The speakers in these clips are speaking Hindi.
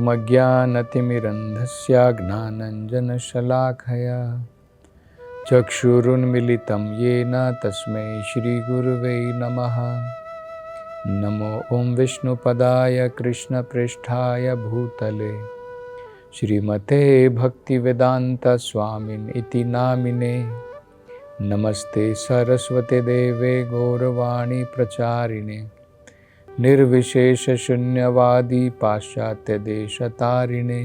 ओमज्ञानतिमिरन्धस्य ज्ञानञ्जनशलाखया चक्षुरुन्मिलितं येन तस्मै श्रीगुरुवे नमः। नमो ॐ विष्णुपदाय कृष्णप्रेष्ठाय भूतले श्रीमते भक्तिवेदान्तस्वामिन् इति नामिने। नमस्ते सरस्वते देवे गौरवाणी प्रचारिणे निर्विशेषशून्यवादी पाश्चात्यदेशतारिणे।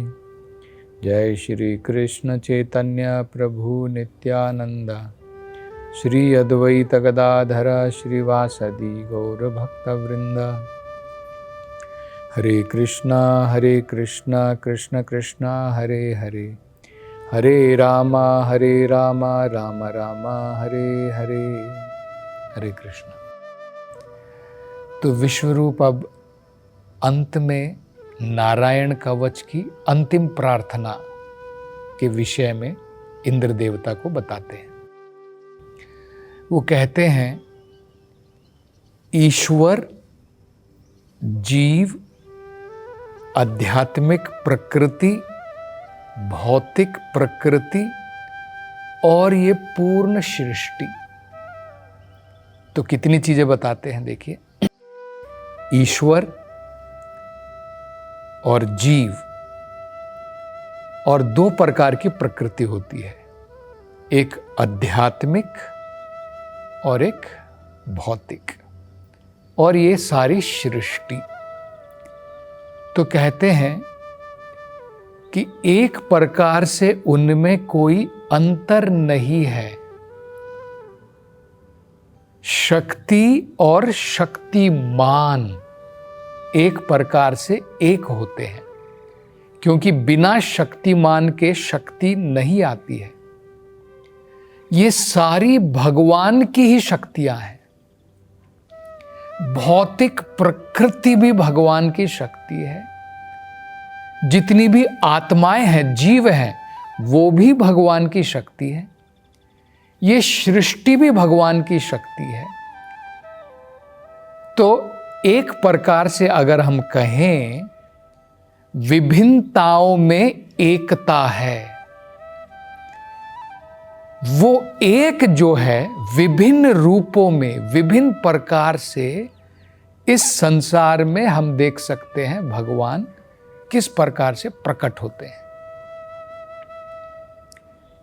जय श्री कृष्ण चैतन्य प्रभु नित्यानंद श्री अद्वैत गदाधर श्रीवासदि गौरभक्तवृंद। हरे कृष्णा कृष्ण कृष्ण हरे हरे, हरे राम राम राम हरे हरे। हरे कृष्ण। तो विश्वरूप अब अंत में नारायण कवच की अंतिम प्रार्थना के विषय में इंद्र देवता को बताते हैं। वो कहते हैं, ईश्वर, जीव, आध्यात्मिक प्रकृति, भौतिक प्रकृति और ये पूर्ण सृष्टि। तो कितनी चीजें बताते हैं, देखिए। ईश्वर और जीव और दो प्रकार की प्रकृति होती है, एक आध्यात्मिक और एक भौतिक, और ये सारी सृष्टि। तो कहते हैं कि एक प्रकार से उनमें कोई अंतर नहीं है। शक्ति और शक्तिमान एक प्रकार से एक होते हैं, क्योंकि बिना शक्तिमान के शक्ति नहीं आती है। ये सारी भगवान की ही शक्तियां हैं। भौतिक प्रकृति भी भगवान की शक्ति है, जितनी भी आत्माएं हैं, जीव हैं, वो भी भगवान की शक्ति है। ये सृष्टि भी भगवान की शक्ति है। तो एक प्रकार से अगर हम कहें, विभिन्नताओं में एकता है। वो एक जो है विभिन्न रूपों में, विभिन्न प्रकार से इस संसार में हम देख सकते हैं भगवान किस प्रकार से प्रकट होते हैं।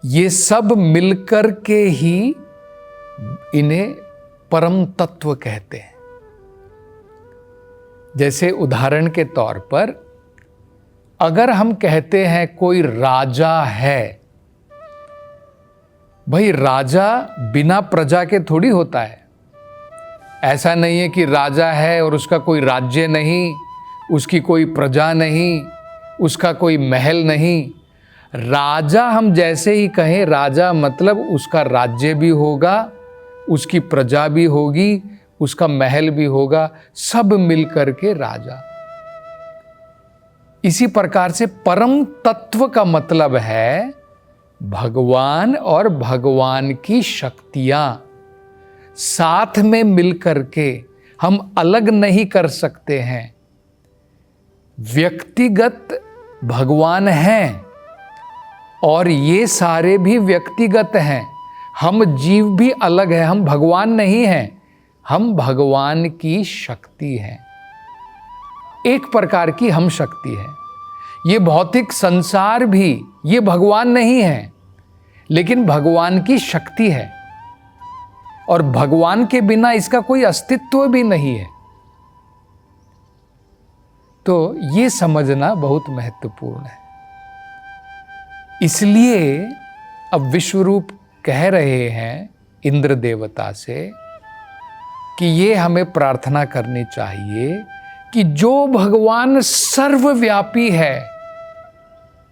ये सब मिलकर के ही इन्हें परम तत्व कहते हैं। जैसे उदाहरण के तौर पर, अगर हम कहते हैं कोई राजा है, भाई राजा बिना प्रजा के थोड़ी होता है। ऐसा नहीं है कि राजा है और उसका कोई राज्य नहीं, उसकी कोई प्रजा नहीं, उसका कोई महल नहीं। राजा हम जैसे ही कहें, राजा मतलब उसका राज्य भी होगा, उसकी प्रजा भी होगी, उसका महल भी होगा, सब मिलकर के राजा। इसी प्रकार से परम तत्व का मतलब है भगवान और भगवान की शक्तियां साथ में मिलकर के, हम अलग नहीं कर सकते हैं। व्यक्तिगत भगवान हैं और ये सारे भी व्यक्तिगत हैं। हम जीव भी अलग हैं, हम भगवान नहीं हैं, हम भगवान की शक्ति हैं। एक प्रकार की हम शक्ति है। ये भौतिक संसार भी ये भगवान नहीं है, लेकिन भगवान की शक्ति है, और भगवान के बिना इसका कोई अस्तित्व भी नहीं है। तो ये समझना बहुत महत्वपूर्ण है। इसलिए अब विश्वरूप कह रहे हैं इंद्र देवता से कि ये हमें प्रार्थना करनी चाहिए कि जो भगवान सर्वव्यापी है,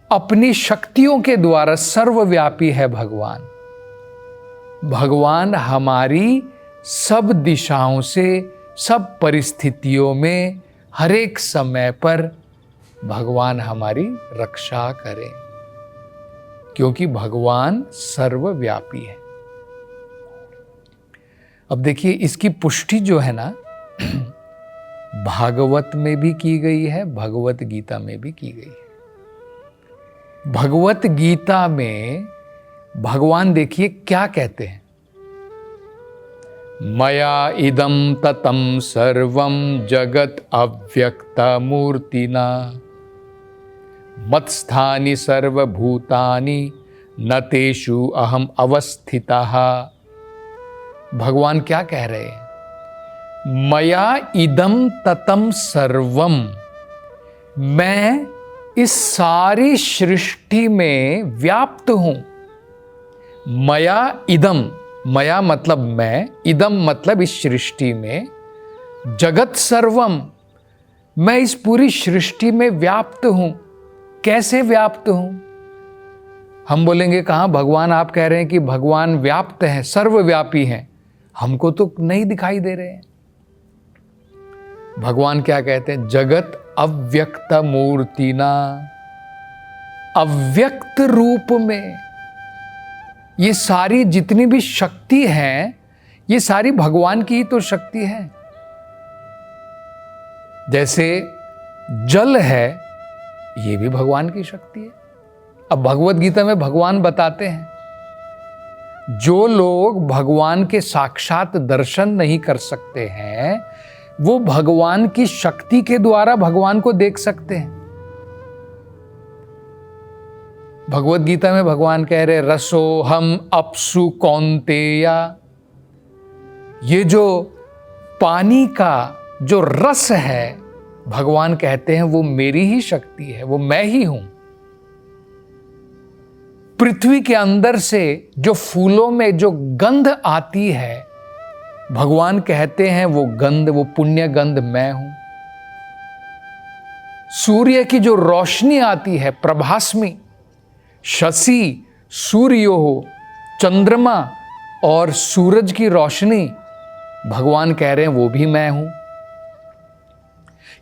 अपनी शक्तियों के द्वारा सर्वव्यापी है भगवान, भगवान हमारी सब दिशाओं से, सब परिस्थितियों में, हर एक समय पर भगवान हमारी रक्षा करें, क्योंकि भगवान सर्वव्यापी है। अब देखिए, इसकी पुष्टि जो है ना, भागवत में भी की गई है, भगवत गीता में भी की गई है। भगवत गीता में भगवान देखिए क्या कहते हैं, मया इदं ततं सर्वं जगत अव्यक्त मूर्तिना मत्स्थानि सर्वभूतानि न तेषु अहम अवस्थितः। भगवान क्या कह रहे हैं, मया इदं ततं सर्वम, मैं इस सारी सृष्टि में व्याप्त हूं। मया इदम, मया मतलब मैं, इदम मतलब इस सृष्टि में, जगत सर्वम, मैं इस पूरी सृष्टि में व्याप्त हूं। कैसे व्याप्त हूं? हम बोलेंगे कहां भगवान, आप कह रहे हैं कि भगवान व्याप्त हैं, सर्वव्यापी हैं, हमको तो नहीं दिखाई दे रहे हैं। भगवान क्या कहते हैं, जगत अव्यक्त मूर्तिना, अव्यक्त रूप में ये सारी जितनी भी शक्ति है, ये सारी भगवान की ही तो शक्ति है। जैसे जल है, ये भी भगवान की शक्ति है। अब भगवत गीता में भगवान बताते हैं, जो लोग भगवान के साक्षात दर्शन नहीं कर सकते हैं, वो भगवान की शक्ति के द्वारा भगवान को देख सकते हैं। भगवत गीता में भगवान कह रहे, रसोहम अप्सु कौन्तेया, ये जो पानी का जो रस है, भगवान कहते हैं वो मेरी ही शक्ति है, वो मैं ही हूं। पृथ्वी के अंदर से जो फूलों में जो गंध आती है, भगवान कहते हैं वो गंध, वो पुण्य गंध मैं हूं। सूर्य की जो रोशनी आती है, प्रभास्मी, शशि सूर्यो हो, चंद्रमा और सूरज की रोशनी, भगवान कह रहे हैं वो भी मैं हूं।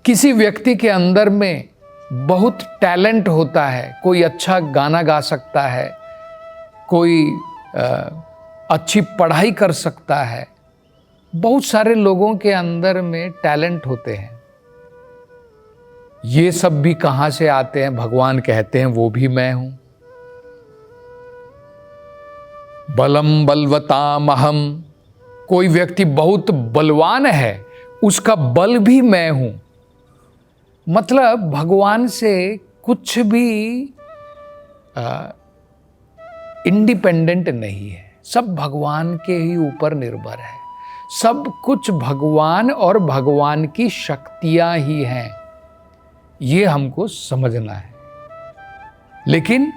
किसी व्यक्ति के अंदर में बहुत टैलेंट होता है, कोई अच्छा गाना गा सकता है, कोई अच्छी पढ़ाई कर सकता है, बहुत सारे लोगों के अंदर में टैलेंट होते हैं। ये सब भी कहां से आते हैं? भगवान कहते हैं वो भी मैं हूं। बलम बलवतामहम, कोई व्यक्ति बहुत बलवान है, उसका बल भी मैं हूं। मतलब भगवान से कुछ भी इंडिपेंडेंट नहीं है, सब भगवान के ही ऊपर निर्भर है। सब कुछ भगवान और भगवान की शक्तियां ही हैं, ये हमको समझना है। लेकिन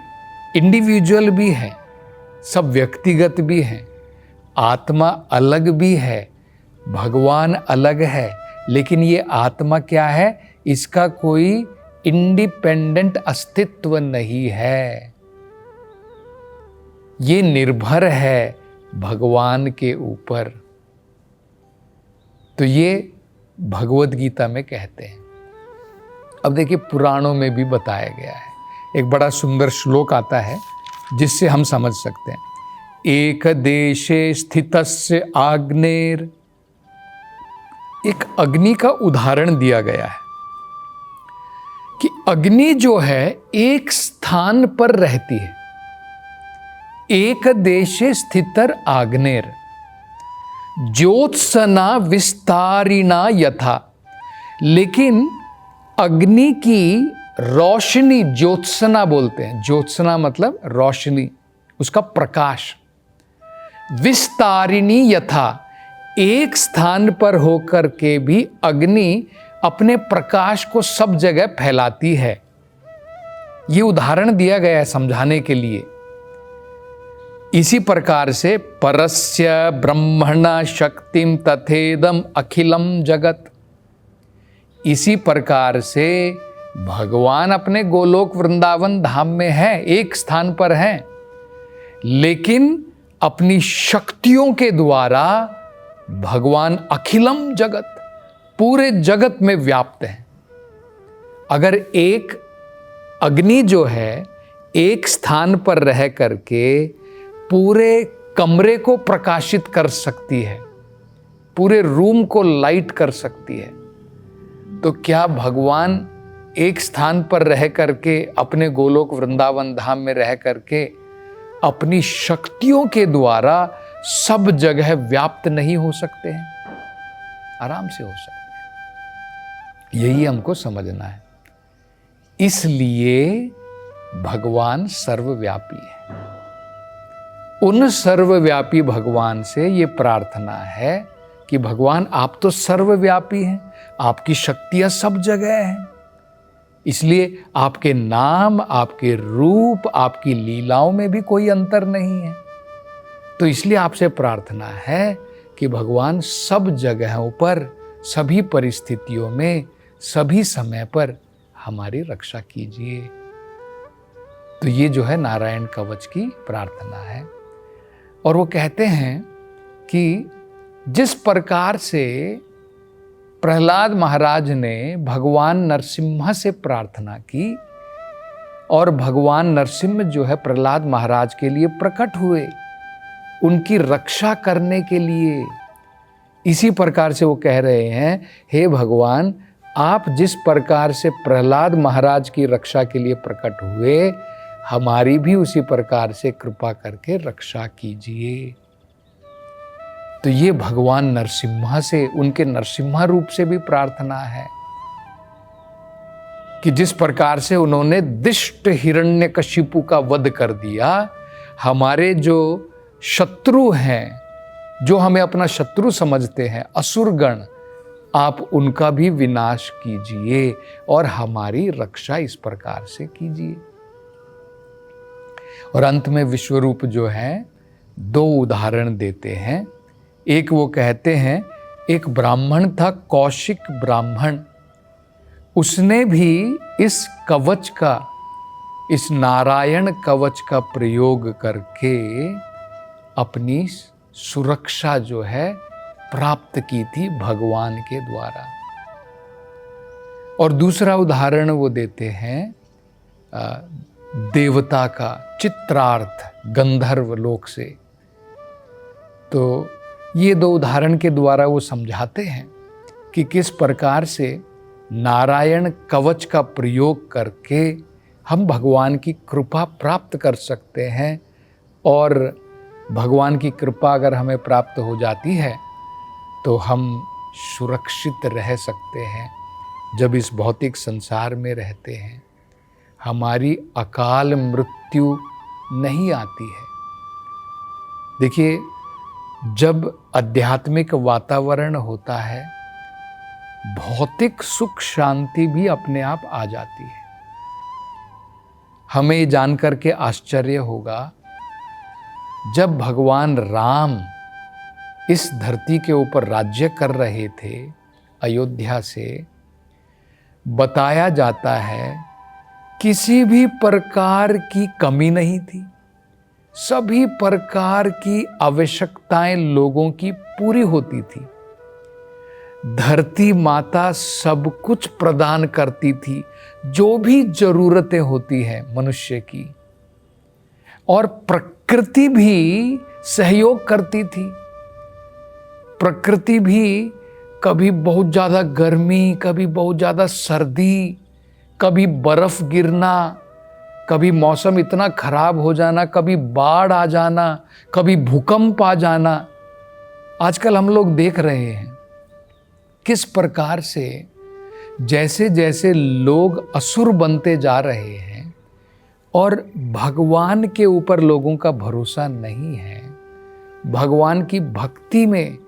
इंडिविजुअल भी है, सब व्यक्तिगत भी हैं, आत्मा अलग भी है, भगवान अलग है, लेकिन ये आत्मा क्या है? इसका कोई इंडिपेंडेंट अस्तित्व नहीं है, ये निर्भर है भगवान के ऊपर। तो ये भगवत गीता में कहते हैं। अब देखिए पुराणों में भी बताया गया है, एक बड़ा सुंदर श्लोक आता है जिससे हम समझ सकते हैं। एक देशे स्थितस्य आग्नेर, एक अग्नि का उदाहरण दिया गया है कि अग्नि जो है एक स्थान पर रहती है। एक देशे स्थितर आग्नेर ज्योत्सना विस्तारिणा यथा, लेकिन अग्नि की रोशनी, ज्योत्सना बोलते हैं, ज्योत्सना मतलब रोशनी, उसका प्रकाश, विस्तारिणी यथा, एक स्थान पर होकर के भी अग्नि अपने प्रकाश को सब जगह फैलाती है। ये उदाहरण दिया गया है समझाने के लिए। इसी प्रकार से परस्य ब्रह्मणा शक्तिम तथेदम अखिलम जगत, इसी प्रकार से भगवान अपने गोलोक वृंदावन धाम में है, एक स्थान पर हैं, लेकिन अपनी शक्तियों के द्वारा भगवान अखिलम जगत, पूरे जगत में व्याप्त है। अगर एक अग्नि जो है एक स्थान पर रह करके पूरे कमरे को प्रकाशित कर सकती है, पूरे रूम को लाइट कर सकती है, तो क्या भगवान एक स्थान पर रह करके, अपने गोलोक वृंदावन धाम में रह करके अपनी शक्तियों के द्वारा सब जगह व्याप्त नहीं हो सकते हैं? आराम से हो सकते हैं। यही हमको समझना है। इसलिए भगवान सर्वव्यापी है। उन सर्वव्यापी भगवान से ये प्रार्थना है कि भगवान आप तो सर्वव्यापी हैं, आपकी शक्तियां सब जगह हैं, इसलिए आपके नाम, आपके रूप, आपकी लीलाओं में भी कोई अंतर नहीं है। तो इसलिए आपसे प्रार्थना है कि भगवान सब जगहों पर, सभी परिस्थितियों में, सभी समय पर हमारी रक्षा कीजिए। तो ये जो है नारायण कवच की प्रार्थना है। और वो कहते हैं कि जिस प्रकार से प्रहलाद महाराज ने भगवान नरसिम्हा से प्रार्थना की और भगवान नरसिम्हा जो है प्रहलाद महाराज के लिए प्रकट हुए, उनकी रक्षा करने के लिए, इसी प्रकार से वो कह रहे हैं, हे भगवान, आप जिस प्रकार से प्रहलाद महाराज की रक्षा के लिए प्रकट हुए, हमारी भी उसी प्रकार से कृपा करके रक्षा कीजिए। तो ये भगवान नरसिम्हा से, उनके नरसिम्हा रूप से भी प्रार्थना है कि जिस प्रकार से उन्होंने दिष्ट हिरण्यकशिपु का वध कर दिया, हमारे जो शत्रु हैं, जो हमें अपना शत्रु समझते हैं, असुरगण, आप उनका भी विनाश कीजिए और हमारी रक्षा इस प्रकार से कीजिए। और अंत में विश्वरूप जो है 2 उदाहरण देते हैं। एक वो कहते हैं, एक ब्राह्मण था, कौशिक ब्राह्मण, उसने भी इस कवच का, इस नारायण कवच का प्रयोग करके अपनी सुरक्षा जो है प्राप्त की थी भगवान के द्वारा। और दूसरा उदाहरण वो देते हैं देवता का, चित्रार्थ, गंधर्व लोक से। तो ये 2 उदाहरण के द्वारा वो समझाते हैं कि किस प्रकार से नारायण कवच का प्रयोग करके हम भगवान की कृपा प्राप्त कर सकते हैं। और भगवान की कृपा अगर हमें प्राप्त हो जाती है तो हम सुरक्षित रह सकते हैं। जब इस भौतिक संसार में रहते हैं, हमारी अकाल मृत्यु नहीं आती है। देखिए, जब आध्यात्मिक वातावरण होता है, भौतिक सुख शांति भी अपने आप आ जाती है। हमें जान करके आश्चर्य होगा, जब भगवान राम इस धरती के ऊपर राज्य कर रहे थे अयोध्या से, बताया जाता है किसी भी प्रकार की कमी नहीं थी, सभी प्रकार की आवश्यकताएं लोगों की पूरी होती थी। धरती माता सब कुछ प्रदान करती थी, जो भी जरूरतें होती हैं मनुष्य की, और प्रकृति भी सहयोग करती थी। प्रकृति भी कभी बहुत ज़्यादा गर्मी, कभी बहुत ज़्यादा सर्दी, कभी बर्फ गिरना, कभी मौसम इतना खराब हो जाना, कभी बाढ़ आ जाना, कभी भूकंप आ जाना। आजकल हम लोग देख रहे हैं किस प्रकार से जैसे जैसे लोग असुर बनते जा रहे हैं और भगवान के ऊपर लोगों का भरोसा नहीं है, भगवान की भक्ति में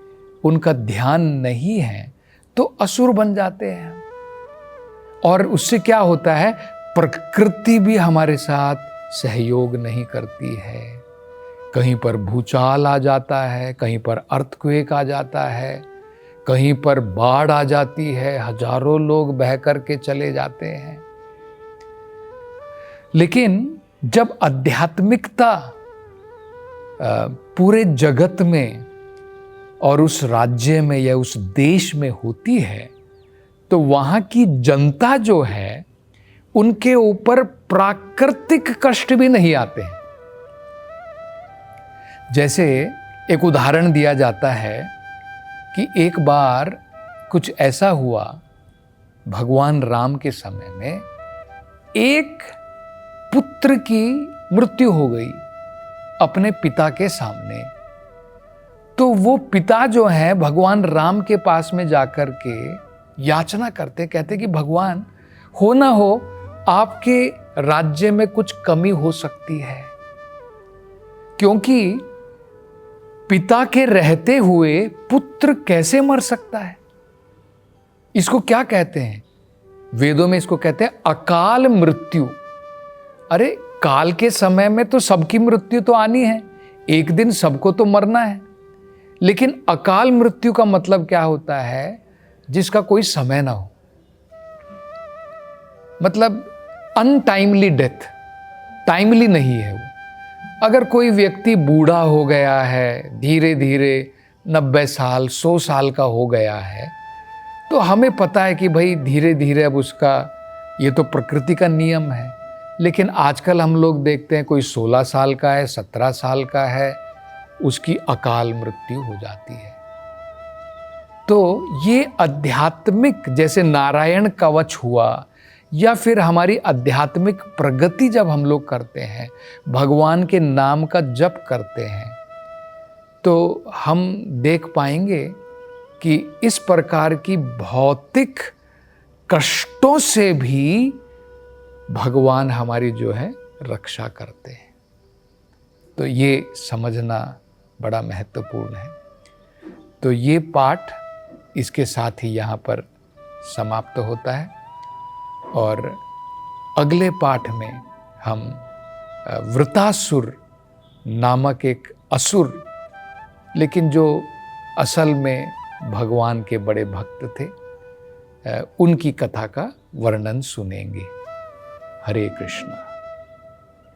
उनका ध्यान नहीं है, तो असुर बन जाते हैं। और उससे क्या होता है, प्रकृति भी हमारे साथ सहयोग नहीं करती है। कहीं पर भूचाल आ जाता है, कहीं पर अर्थक्वेक आ जाता है, कहीं पर बाढ़ आ जाती है, हजारों लोग बह करके चले जाते हैं। लेकिन जब आध्यात्मिकता पूरे जगत में और उस राज्य में या उस देश में होती है, तो वहां की जनता जो है, उनके ऊपर प्राकृतिक कष्ट भी नहीं आते हैं। जैसे एक उदाहरण दिया जाता है कि एक बार कुछ ऐसा हुआ भगवान राम के समय में एक पुत्र की मृत्यु हो गई अपने पिता के सामने। तो वो पिता जो है भगवान राम के पास में जाकर के याचना करते, कहते कि भगवान हो ना हो आपके राज्य में कुछ कमी हो सकती है, क्योंकि पिता के रहते हुए पुत्र कैसे मर सकता है। इसको क्या कहते हैं? वेदों में इसको कहते हैं अकाल मृत्यु। अरे काल के समय में तो सबकी मृत्यु तो आनी है, एक दिन सबको तो मरना है, लेकिन अकाल मृत्यु का मतलब क्या होता है? जिसका कोई समय ना हो, मतलब अनटाइमली डेथ, टाइमली नहीं है वो। अगर कोई व्यक्ति बूढ़ा हो गया है, धीरे धीरे 90 साल 100 साल का हो गया है, तो हमें पता है कि भाई धीरे धीरे अब उसका, ये तो प्रकृति का नियम है। लेकिन आजकल हम लोग देखते हैं कोई 16 साल का है, 17 साल का है, उसकी अकाल मृत्यु हो जाती है। तो ये आध्यात्मिक, जैसे नारायण कवच हुआ, या फिर हमारी आध्यात्मिक प्रगति जब हम लोग करते हैं, भगवान के नाम का जप करते हैं, तो हम देख पाएंगे कि इस प्रकार की भौतिक कष्टों से भी भगवान हमारी जो है रक्षा करते हैं। तो ये समझना बड़ा महत्वपूर्ण है। तो ये पाठ इसके साथ ही यहाँ पर समाप्त होता है, और अगले पाठ में हम वृतासुर नामक एक असुर, लेकिन जो असल में भगवान के बड़े भक्त थे, उनकी कथा का वर्णन सुनेंगे। हरे कृष्ण।